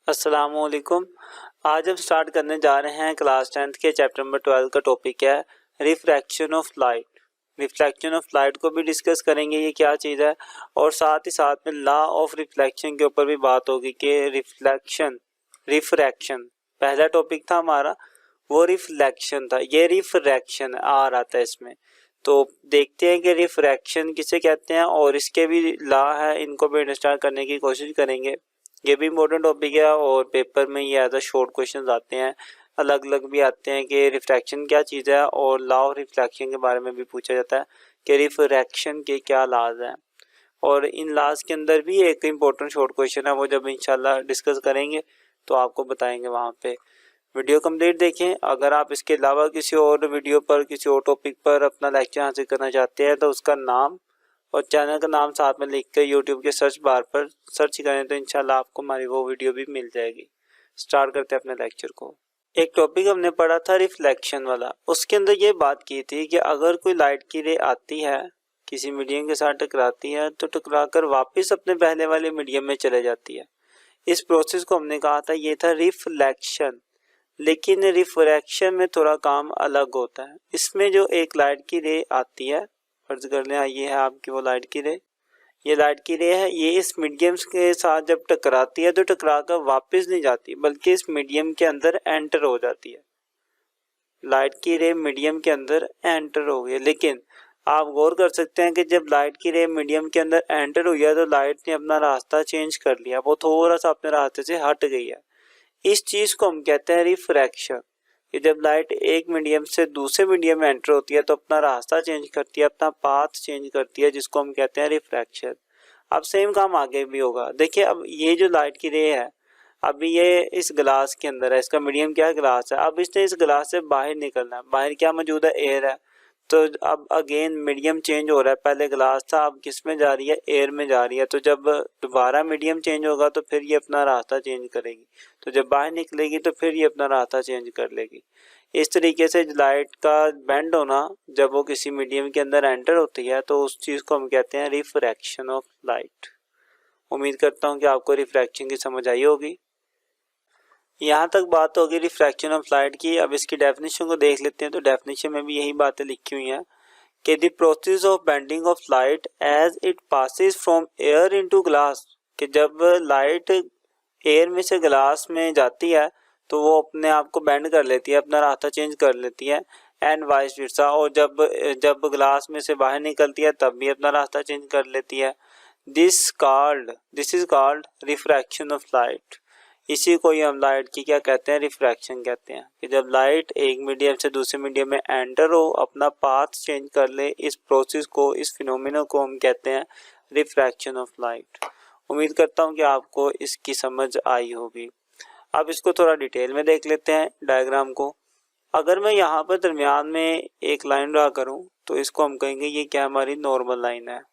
अस्सलामुअलैकुम। आज हम स्टार्ट करने जा रहे हैं क्लास 10th के चैप्टर नंबर 12 का टॉपिक है refraction of light. Reflection of light को भी डिस्कस करेंगे, ये क्या चीज़ है, और साथ ही साथ में लॉ ऑफ रिफ्लेक्शन के ऊपर भी बात होगी कि रिफ्रैक्शन पहला टॉपिक था हमारा, वो रिफ्लेक्शन था, ये रिफ्रैक्शन आ रहा था इसमें। तो देखते हैं कि रिफ्रैक्शन किसे कहते हैं और इसके भी लॉ है, इनको भी अंडरस्टैंड करने की कोशिश करेंगे। ये भी इम्पोर्टेंट टॉपिक है और पेपर में ये एज अ शॉर्ट क्वेश्चन आते हैं, अलग अलग भी आते हैं कि रिफ्रैक्शन क्या चीज़ है, और लॉ ऑफ रिफ्लेक्शन के बारे में भी पूछा जाता है कि रिफ्रैक्शन के क्या लॉज हैं। और इन लॉज के अंदर भी एक इम्पोर्टेंट शॉर्ट क्वेश्चन है, वो जब इंशाल्लाह डिस्कस करेंगे तो आपको बताएंगे वहाँ पे। वीडियो कंप्लीट देखें। अगर आप इसके अलावा किसी और वीडियो पर, किसी और टॉपिक पर अपना लेक्चर हासिल करना चाहते हैं तो उसका नाम और चैनल का नाम साथ में लिख कर यूट्यूब के सर्च बार पर सर्च करें तो इंशाल्लाह आपको हमारी वो वीडियो भी मिल जाएगी। स्टार्ट करते हैं अपने लेक्चर को। एक टॉपिक हमने पढ़ा था रिफ्लेक्शन वाला, उसके अंदर ये बात की थी कि अगर कोई लाइट की रे आती है, किसी मीडियम के साथ टकराती है, तो टकराकर वापस अपने पहले वाले मीडियम में चले जाती है। इस प्रोसेस को हमने कहा था ये था रिफ्लेक्शन। लेकिन रिफ्रैक्शन में थोड़ा काम अलग होता है। इसमें जो एक लाइट की रे आती है, फर्ज कर लें ये है आपकी वो लाइट की रे, ये लाइट की रे है, ये इस मीडियम के साथ जब टकराती है तो टकरा कर वापस नहीं जाती बल्कि इस मीडियम के अंदर एंटर हो जाती है। लाइट की रे मीडियम के अंदर एंटर हो गई, लेकिन आप गौर कर सकते हैं कि जब लाइट की रे मीडियम के अंदर एंटर हुई है तो लाइट ने अपना रास्ता चेंज कर लिया, वो थोड़ा सा अपने रास्ते से हट गई है। इस चीज को हम कहते हैं रिफ्रैक्शन। कि जब लाइट एक मीडियम से दूसरे मीडियम में एंटर होती है तो अपना रास्ता चेंज करती है, अपना पाथ चेंज करती है, जिसको हम कहते हैं रिफ्रैक्शन। अब सेम काम आगे भी होगा। देखिए अब ये जो लाइट की रे है, अभी ये इस गिलास के अंदर है, इसका मीडियम क्या है, गिलास है। अब इसने इस गिलास से बाहर निकलना है, बाहर क्या मौजूद है, एयर है। तो अब अगेन मीडियम चेंज हो रहा है, पहले गिलास था, अब किस में जा रही है, एयर में जा रही है। तो जब दोबारा मीडियम चेंज होगा तो फिर ये अपना रास्ता चेंज करेगी, तो जब बाहर निकलेगी तो फिर ये अपना रास्ता चेंज कर लेगी। इस तरीके से लाइट का बेंड होना, जब वो किसी मीडियम के अंदर एंटर होती है तो उस चीज को हम कहते हैं रिफ्रैक्शन ऑफ लाइट। उम्मीद करता हूँ कि आपको रिफ्रैक्शन की समझ आई होगी। यहाँ तक बात होगी रिफ्रैक्शन ऑफ लाइट की। अब इसकी डेफिनेशन को देख लेते हैं। तो डेफिनेशन में भी यही बातें लिखी हुई हैं कि the process of bending of light as it passes from air into glass, कि जब लाइट एयर में से ग्लास में जाती है तो वो अपने आप को बेंड कर लेती है, अपना रास्ता चेंज कर लेती है, एंड वाइस वर्सा। और जब ग्लास में से बाहर निकलती है तब भी अपना रास्ता चेंज कर लेती है। This is called refraction of light. इसी को ही हम लाइट की क्या कहते हैं, रिफ्रैक्शन कहते हैं। कि जब लाइट एक मीडियम से दूसरे मीडियम में एंटर हो, अपना पाथ चेंज कर ले, इस प्रोसेस को, इस फिनोमिना को हम कहते हैं रिफ्रैक्शन ऑफ लाइट। उम्मीद करता हूँ कि आपको इसकी समझ आई होगी। अब इसको थोड़ा डिटेल में देख लेते हैं डायग्राम को। अगर मैं यहाँ पर दरमियान में एक लाइन ड्रा करूँ तो इसको हम कहेंगे ये क्या, हमारी नॉर्मल लाइन है।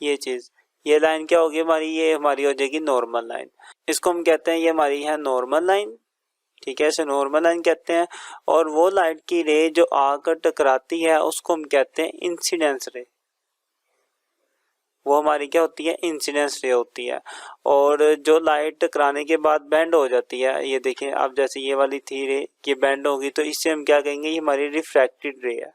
ये चीज़, ये लाइन क्या होगी हमारी, ये हमारी हो जाएगी नॉर्मल लाइन। इसको हम कहते हैं ये हमारी है नॉर्मल लाइन, ठीक है, इसे नॉर्मल लाइन कहते हैं। और वो लाइट की रे जो आकर टकराती है उसको हम कहते हैं इंसिडेंस रे। वो हमारी क्या होती है, इंसिडेंस रे होती है। और जो लाइट टकराने के बाद बेंड हो जाती है, ये देखें अब जैसे ये वाली थी रे, ये बेंड होगी तो इससे हम क्या कहेंगे, ये हमारी रिफ्रैक्टेड रे है,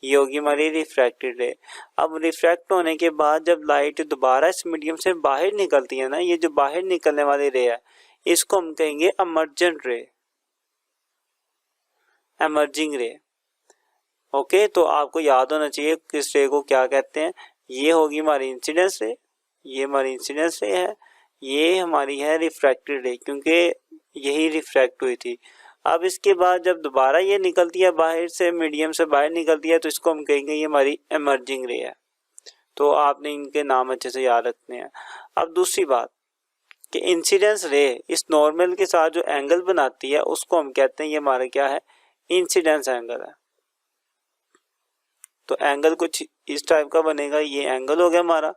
ये होगी हमारी रिफ्रैक्टेड रे। अब रिफ्रैक्ट होने के बाद जब लाइट दोबारा इस मीडियम से बाहर निकलती है ना, ये जो बाहर निकलने वाली रे है इसको हम कहेंगे एमर्जेंट रे, एमर्जिंग रे। ओके, तो आपको याद होना चाहिए किस रे को क्या कहते हैं। ये होगी हमारी इंसिडेंस रे, ये हमारी इंसिडेंस रे है, ये हमारी है रिफ्रैक्टेड रे, क्योंकि यही रिफ्रैक्ट हुई थी। अब इसके बाद जब दोबारा ये निकलती है बाहर से, मीडियम से बाहर निकलती है, तो इसको हम कहेंगे ये हमारी एमर्जिंग रे है। तो आपने इनके नाम अच्छे से याद रखने हैं। अब दूसरी बात कि इंसिडेंस रे इस नॉर्मल के साथ जो एंगल बनाती है उसको हम कहते हैं ये हमारा क्या है, इंसिडेंस एंगल है। तो एंगल कुछ इस टाइप का बनेगा, ये एंगल हो गया हमारा,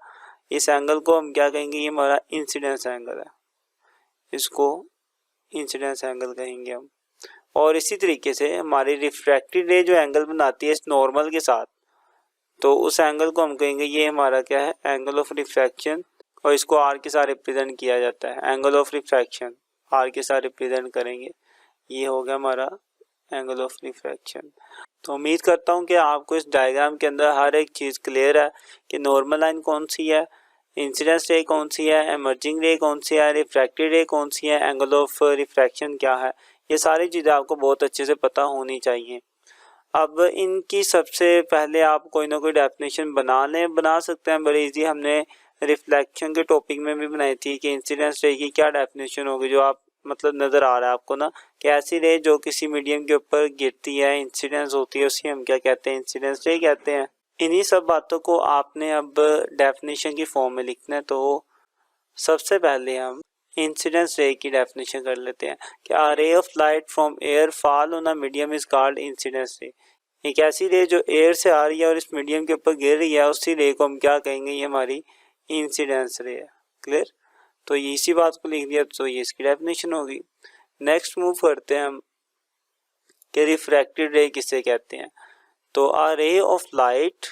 इस एंगल को हम क्या कहेंगे, ये हमारा इंसिडेंस एंगल है, इसको इंसिडेंस एंगल कहेंगे हम। और इसी तरीके से हमारी रिफ्रैक्टेड रे जो एंगल बनाती है इस नॉर्मल के साथ, तो उस एंगल को हम कहेंगे ये हमारा क्या है, एंगल ऑफ रिफ्रैक्शन। और इसको आर के साथ रिप्रेजेंट किया जाता है, एंगल ऑफ रिफ्रैक्शन। आर के साथ रिप्रेजेंट करेंगे। ये हो गया हमारा एंगल ऑफ रिफ्रैक्शन। तो उम्मीद करता हूँ कि आपको इस डायग्राम के अंदर हर एक चीज़ क्लियर है कि नॉर्मल लाइन कौन सी है, इंसिडेंस रे कौन सी है, एमर्जिंग रे कौन सी है, रिफ्रैक्टेड रे कौन सी है, एंगल ऑफ रिफ्रैक्शन क्या है। ये सारी चीज़ें आपको बहुत अच्छे से पता होनी चाहिए। अब इनकी सबसे पहले आप कोई ना कोई डेफिनेशन बना सकते हैं बड़ी इजी। हमने रिफ्लेक्शन के टॉपिक में भी बनाई थी कि इंसिडेंस रे की क्या डेफिनेशन होगी, जो आप मतलब नज़र आ रहा है आपको ना कि ऐसी रे जो किसी मीडियम के ऊपर गिरती है, इंसिडेंस होती है, उसी हम क्या कहते हैं, इंसिडेंस रे कहते हैं। इन्हीं सब बातों को आपने अब डेफिनेशन की फॉर्म में लिखना है। तो सबसे पहले हम इंसिडेंस रे की डेफिनेशन कर लेते हैं कि a ray of light from air fall on a medium is called incidence ray. एक ऐसी रे जो एयर से आ रही है और इस मीडियम के ऊपर गिर रही है, उसी रे को हम क्या कहेंगे, ये हमारी इंसिडेंस रे है। क्लियर? तो इसी बात को लिख दिया तो ये इसकी डेफिनेशन होगी। नेक्स्ट मूव करते हैं हम कि रिफ्रैक्टेड रे किसे कहते हैं। तो a ray of light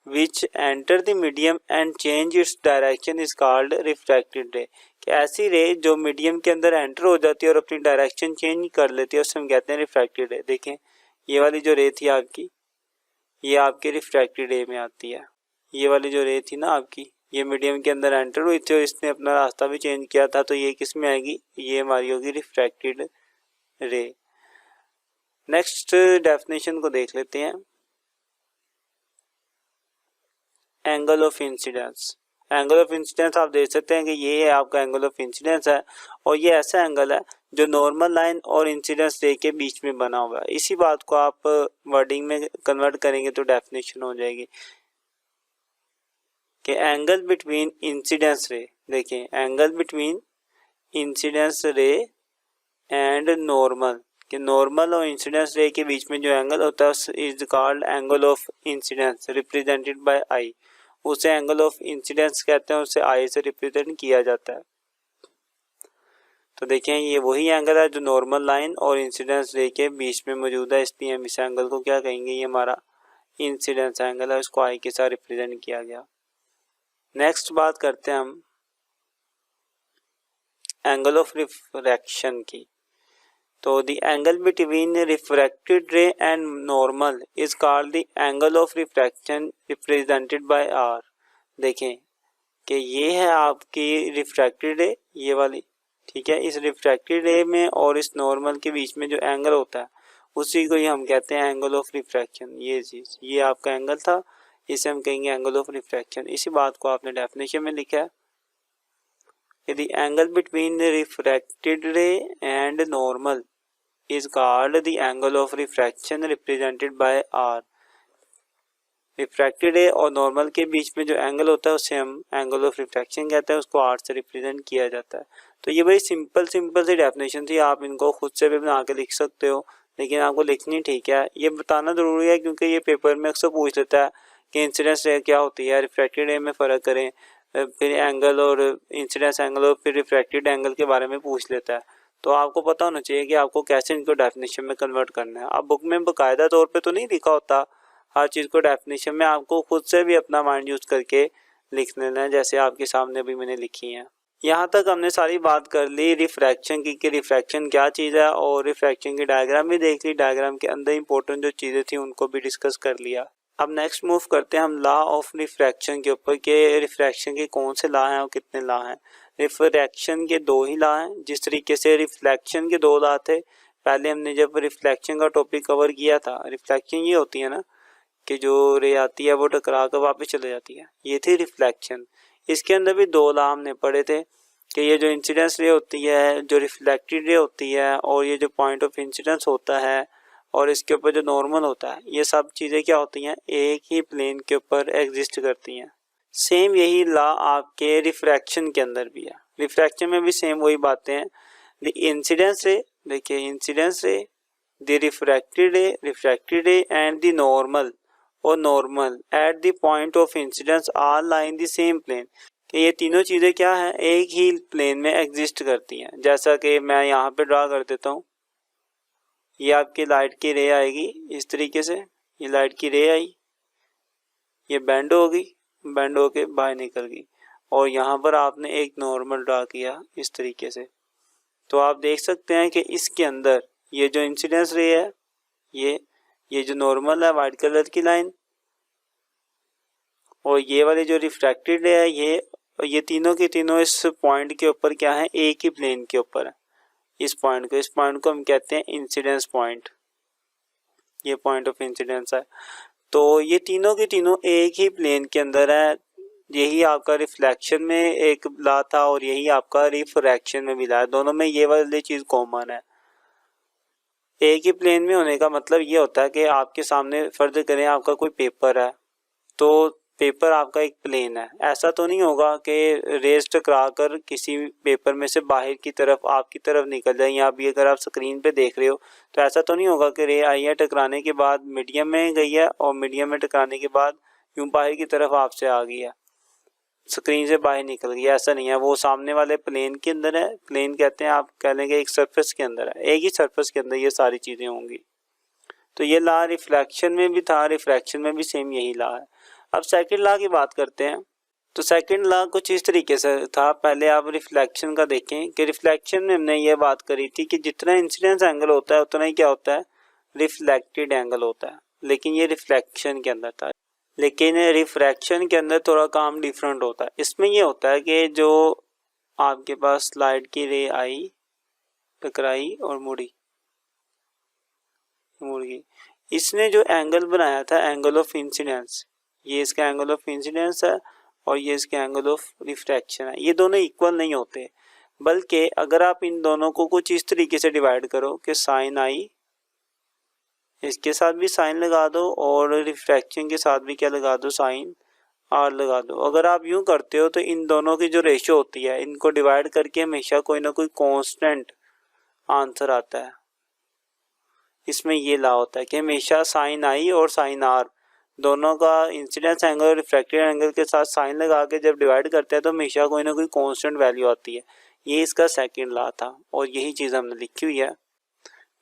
which enter the medium and change its direction is called refracted ray. कि ऐसी रे जो मीडियम के अंदर एंटर हो जाती है और अपनी डायरेक्शन चेंज कर लेती है, उससे हम कहते हैं रिफ्रैक्टेड रे। देखें ये वाली जो रे थी आपकी, ये आपके रिफ्रैक्टेड रे में आती है। ये वाली जो रे थी ना आपकी, ये मीडियम के अंदर एंटर हुई थी और इसने अपना रास्ता भी चेंज किया था, तो ये किस में आएगी, ये हमारी होगी रिफ्रैक्टेड रे। नेक्स्ट डेफिनेशन को देख लेते हैं, angle of incidence. Angle of incidence आप देख सकते हैं कि ये है आपका एंगल ऑफ इंसिडेंस है, और ये ऐसा एंगल है जो नॉर्मल लाइन और इंसिडेंस रे के बीच में बना हुआ है। इसी बात को आप वर्डिंग में कन्वर्ट करेंगे तो डेफिनेशन हो जाएगी कि एंगल बिटवीन इंसिडेंस रे, देखिए angle between incidence ray and normal, कि नॉर्मल और इंसिडेंस रे के बीच में जो एंगल होता है is called angle of incidence represented by I. उसे एंगल ऑफ इंसिडेंस कहते हैं, उसे आई से रिप्रेजेंट किया जाता है। तो देखें ये वही एंगल है जो नॉर्मल लाइन और इंसिडेंस रे के बीच में मौजूद है, इसलिए हम इस एंगल को क्या कहेंगे, ये हमारा इंसिडेंस एंगल है, उसको आई के साथ रिप्रेजेंट किया गया। नेक्स्ट बात करते हैं हम एंगल ऑफ रिफ्रैक्शन की। तो the angle between refracted ray and normal is called the angle of refraction represented by R. देखें कि ये है आपकी रिफ्रैक्टेड रे, ये वाली, ठीक है। इस रिफ्रैक्टेड रे में और इस नॉर्मल के बीच में जो एंगल होता है उसी को ही हम कहते हैं एंगल ऑफ रिफ्रैक्शन। ये चीज़, ये आपका एंगल था, इसे हम कहेंगे एंगल ऑफ रिफ्रैक्शन। इसी बात को आपने डेफिनेशन में लिखा है, the angle between the refracted ray and normal is called the angle of refraction represented by R। Refracted रे और नॉर्मल के बीच में जो एंगल होता है उसे हम एंगल ऑफ रिफ्रैक्शन कहते हैं, उसको R से रिप्रेजेंट किया जाता है। तो ये बड़ी सिंपल सी डेफिनेशन थी, आप इनको खुद से भी बना के लिख सकते हो, लेकिन आपको लिखनी ठीक है, ये बताना ज़रूरी है क्योंकि ये पेपर में अक्सर पूछ लेता है कि इंसिडेंस रे क्या होती है, रिफ्रैक्टेड रे में फ़र्क करें, फिर एंगल और इंसिडेंस एंगल और फिर रिफ्रैक्टेड एंगल के बारे में पूछ लेता है। तो आपको पता होना चाहिए कि आपको कैसे इनको डेफिनेशन में कन्वर्ट करना है। अब बुक में बाकायदा तौर पे तो नहीं लिखा होता हर चीज़ को डेफिनेशन में, आपको खुद से भी अपना माइंड यूज़ करके लिख लेना है, जैसे आपके सामने अभी मैंने लिखी है। यहाँ तक हमने सारी बात कर ली रिफ्रैक्शन की कि रिफ्रैक्शन क्या चीज़ है, और रिफ्रैक्शन की डायग्राम भी देख ली, डायग्राम के अंदर इंपॉर्टेंट जो चीज़ें थी उनको भी डिस्कस कर लिया। अब नेक्स्ट मूव करते हैं हम लॉ ऑफ रिफ्रैक्शन के ऊपर कि रिफ्रैक्शन के कौन से लॉ हैं और कितने लॉ हैं। रिफ्रैक्शन के दो ही लॉ हैं, जिस तरीके से रिफ्लेक्शन के दो लॉ थे। पहले हमने जब रिफ्लेक्शन का टॉपिक कवर किया था, रिफ्लेक्शन ये होती है ना कि जो रे आती है वो टकरा कर वापस चले जाती है, ये थी रिफ्लेक्शन। इसके अंदर भी दो लॉ हमने पढ़े थे कि ये जो इंसिडेंस रे होती है, जो रिफ्लेक्टेड रे होती है, और ये जो पॉइंट ऑफ इंसिडेंस होता है और इसके ऊपर जो नॉर्मल होता है, ये सब चीज़ें क्या होती हैं, एक ही प्लेन के ऊपर एग्जिस्ट करती हैं। सेम यही लॉ आपके रिफ्रैक्शन के अंदर भी है। रिफ्रैक्शन में भी सेम वही बातें हैं। द इंसिडेंस रे, देखिए incidence ray, the refracted ray and the normal और normal at the point of incidence are lie in the same plane. कि ये तीनों चीज़ें क्या हैं, एक ही प्लेन में एग्जिस्ट करती हैं। जैसा कि मैं यहाँ पे ड्रा कर देता हूँ, ये आपकी लाइट की रे आएगी इस तरीके से, ये लाइट की रे आई, ये बेंड होगी, बेंड होके बाहर निकल गई, और यहाँ पर आपने एक नॉर्मल ड्रा किया इस तरीके से, तो आप देख सकते हैं कि इसके अंदर ये जो इंसिडेंस रे है, ये जो नॉर्मल है वाइट कलर की लाइन, और ये वाली जो रिफ्रैक्टेड रे है ये तीनों के तीनों इस पॉइंट के ऊपर क्या है, एक ही प्लेन के ऊपर है। इस पॉइंट को हम कहते हैं इंसिडेंस पॉइंट, ये पॉइंट ऑफ इंसिडेंस है। तो ये तीनों के तीनों एक ही प्लेन के अंदर है। यही आपका रिफ्लेक्शन में एक ला था और यही आपका रिफ्रैक्शन में भी ला है, दोनों में ये वाली चीज कॉमन है। एक ही प्लेन में होने का मतलब ये होता है कि आपके सामने फर्ज करें आपका कोई पेपर है, तो पेपर आपका एक प्लेन है। ऐसा तो नहीं होगा कि रेज टकरा कर किसी पेपर में से बाहर की तरफ आपकी तरफ निकल जाए, या अभी अगर आप स्क्रीन पे देख रहे हो तो ऐसा तो नहीं होगा कि रे आई है, टकराने के बाद मीडियम में गई है और मीडियम में टकराने के बाद यूं बाहर की तरफ आपसे आ गई है, स्क्रीन से बाहर निकल गई। ऐसा नहीं है, वो सामने वाले प्लेन के अंदर है। प्लेन कहते हैं, आप कह लेंगे एक सरफेस के अंदर है, एक ही सरफेस के अंदर ये सारी चीज़ें होंगी। तो ये ला रिफ्लेक्शन में भी था, रिफ्रैक्शन में भी सेम यही ला है। अब सेकंड ला की बात करते हैं। तो सेकंड ला कुछ इस तरीके से था। पहले आप रिफ्लेक्शन का देखें कि रिफ्लेक्शन में हमने ये बात करी थी कि जितना इंसिडेंस एंगल होता है उतना ही क्या होता है, रिफ्लेक्टेड एंगल होता है। लेकिन ये रिफ्लेक्शन के अंदर था, लेकिन रिफ्रैक्शन के अंदर थोड़ा काम डिफरेंट होता है। इसमें ये होता है कि जो आपके पास लाइट की रे आई, टकराई और मुड़ गई, इसने जो एंगल बनाया था एंगल ऑफ इंसिडेंस, ये इसका एंगल ऑफ इंसिडेंस है और ये इसका एंगल ऑफ रिफ्रैक्शन है। ये दोनों इक्वल नहीं होते, बल्कि अगर आप इन दोनों को कुछ इस तरीके से डिवाइड करो कि साइन आई, इसके साथ भी साइन लगा दो और रिफ्रैक्शन के साथ भी क्या लगा दो, साइन आर लगा दो। अगर आप यूं करते हो तो इन दोनों की जो रेशियो होती है, इनको डिवाइड करके हमेशा कोई ना कोई कांस्टेंट आंसर आता है। इसमें ये ला होता है कि हमेशा साइन आई और साइन आर दोनों का इंसिडेंस एंगल और रिफ्रैक्टेड एंगल के साथ साइन लगा के जब डिवाइड करते हैं तो हमेशा कोई ना कोई कांस्टेंट वैल्यू आती है। ये इसका सेकंड ला था और यही चीज़ हमने लिखी हुई है।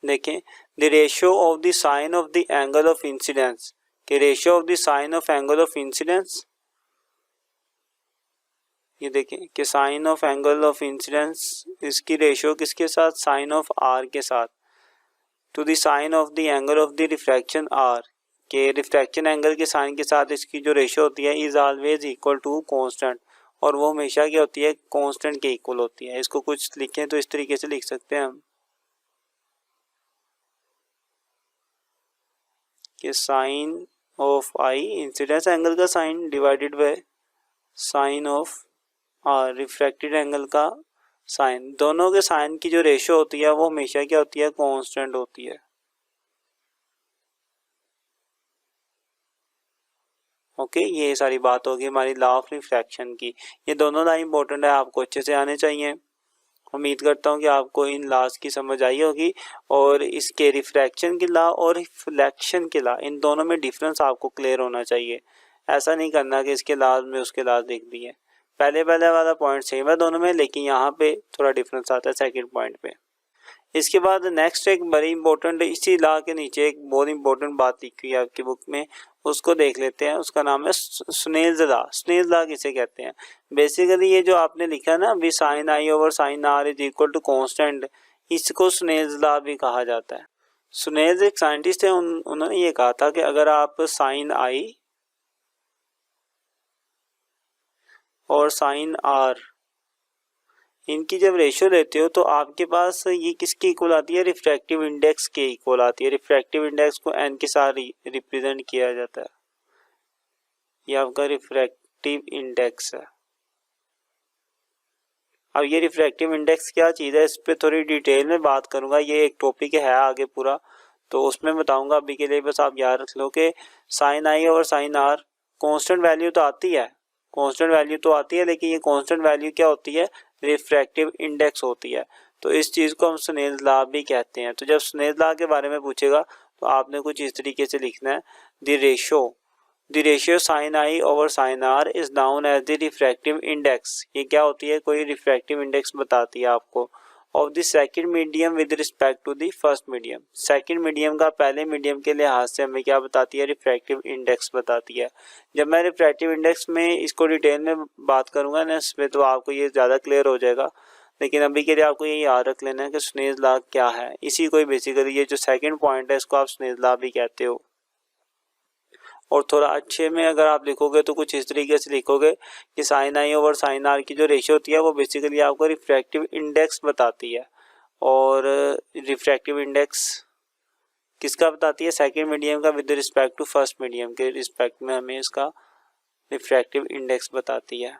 देखें, the ratio of the sine of the angle of incidence, के ratio of the sine of angle of incidence, ये देखें कि sine of angle of incidence इसकी रेशियो किसके साथ, साइन ऑफ आर के साथ, to the sine of the angle of the refraction R, के रिफ्रैक्शन एंगल के साइन के साथ इसकी जो रेशियो होती है is always equal to constant, और वो हमेशा क्या होती है, कांस्टेंट के इक्वल होती है। इसको कुछ लिखें तो इस तरीके से लिख सकते हैं हम कि sine of I incidence angle का sine divided by sine of R refracted angle का साइन, दोनों के साइन की जो रेशियो होती है वो हमेशा क्या होती है, कांस्टेंट होती है। ओके, ये सारी बात होगी हमारी लॉ ऑफ रिफ्रैक्शन की। ये दोनों लाइन इंपॉर्टेंट है, आपको अच्छे से आने चाहिए। उम्मीद करता हूँ कि आपको इन लॉज की समझ आई होगी, और इसके रिफ्रैक्शन की लॉ और रिफ्लेक्शन की लॉ, इन दोनों में डिफरेंस आपको क्लियर होना चाहिए। ऐसा नहीं करना कि इसके लॉज में उसके लॉज देख दिए। पहले वाला पॉइंट सेम है दोनों में, लेकिन यहाँ पे थोड़ा डिफरेंस आता है सेकंड पॉइंट पे। इसके बाद नेक्स्ट एक बड़ी इंपॉर्टेंट, इसी लॉ के नीचे एक बहुत इंपॉर्टेंट बात लिखी हुई है आपकी बुक में, उसको देख लेते हैं। उसका नाम है स्नेल्स लॉ। स्नेल्स लॉ किसे कहते हैं? बेसिकली ये जो आपने लिखा ना भी sine i over sine r is equal to constant, इसको स्नेल्स लॉ भी कहा जाता है। स्नेल्स एक साइंटिस्ट है, उन्होंने ये कहा था कि अगर आप साइन आई और साइन आर इनकी जब रेशियो लेते हो तो आपके पास ये किसके इक्वल आती है, रिफ्रैक्टिव इंडेक्स के इक्वल आती है। रिफ्रैक्टिव इंडेक्स को एन के साथ रिप्रेजेंट किया जाता है। ये आपका रिफ्रैक्टिव इंडेक्स है। अब ये रिफ्रैक्टिव इंडेक्स क्या चीज़ है, इस पर थोड़ी डिटेल में बात करूंगा। ये एक टॉपिक है आगे पूरा, तो उसमें बताऊंगा। अभी के लिए बस आप याद रख लो कि साइन आई और साइन आर कांस्टेंट वैल्यू तो आती है, कांस्टेंट वैल्यू तो आती है, लेकिन ये कांस्टेंट वैल्यू क्या होती है, रिफ्रैक्टिव इंडेक्स होती है। तो इस चीज़ को हम स्नेल्स लॉ भी कहते हैं। तो जब स्नेल्स लॉ के बारे में पूछेगा तो आपने कुछ इस तरीके से लिखना है, the ratio sine i over sine r is known as the refractive index. ये क्या होती है, कोई रिफ्रैक्टिव इंडेक्स बताती है आपको, of the second medium with respect to the first medium. Second medium का पहले मीडियम के लिहाज से हमें क्या बताती है, रिफ्रैक्टिव इंडेक्स बताती है। जब मैं रिफ्रैक्टिव इंडेक्स में इसको डिटेल में बात करूंगा ना इसमें, तो आपको ये ज़्यादा क्लियर हो जाएगा। लेकिन अभी के लिए आपको ये याद रख लेना है कि स्नेल्स लॉ क्या है। इसी को बेसिकली ये जो सेकंड पॉइंट है इसको आप स्नेल्स लॉ भी कहते हो। और थोड़ा अच्छे में अगर आप लिखोगे तो कुछ इस तरीके से लिखोगे कि sine i over sine r की जो रेशियो होती है वो बेसिकली आपको रिफ्रैक्टिव इंडेक्स बताती है। और रिफ्रैक्टिव इंडेक्स किसका बताती है? सेकंड मीडियम का with respect to first medium के रिस्पेक्ट में हमें इसका रिफ्रैक्टिव इंडेक्स बताती है।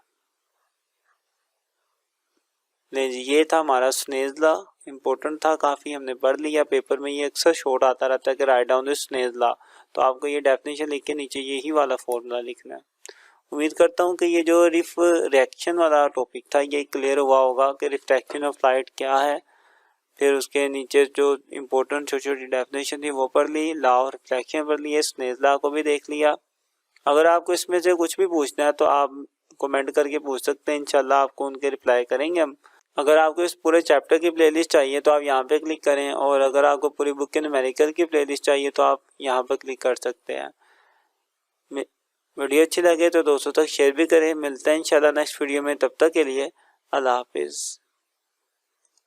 नहीं जी, ये था हमारा स्नेल्स लॉ। इम्पोर्टेंट था काफ़ी, हमने पढ़ लिया। पेपर में ये अक्सर शॉर्ट आता रहता है कि write down the Snell's law, तो आपको ये डेफिनेशन लिख के नीचे यही वाला फॉर्मूला लिखना है। उम्मीद करता हूँ कि ये जो रिफ्रैक्शन वाला टॉपिक था ये क्लियर हुआ होगा कि रिफ्रैक्शन ऑफ लाइट क्या है। फिर उसके नीचे जो इम्पोर्टेंट छोटी छोटी डेफिनेशन थी वो पढ़ ली, लॉ ऑफ रिफ्रैक्शन पढ़ लिए, स्नेल्स लॉ को भी देख लिया। अगर आपको इसमें से कुछ भी पूछना है तो आप कमेंट करके पूछ सकते हैं, इंशाल्लाह आपको उनके रिप्लाई करेंगे हम। अगर आपको इस पूरे चैप्टर की प्लेलिस्ट चाहिए तो आप यहाँ पे क्लिक करें, और अगर आपको पूरी बुक के न्यूमेरिकल की प्लेलिस्ट चाहिए तो आप यहाँ पर क्लिक कर सकते हैं। वीडियो अच्छी लगे तो दोस्तों तक शेयर भी करें। मिलते हैं इंशाल्लाह नेक्स्ट वीडियो में, तब तक के लिए अल्लाह हाफिज़।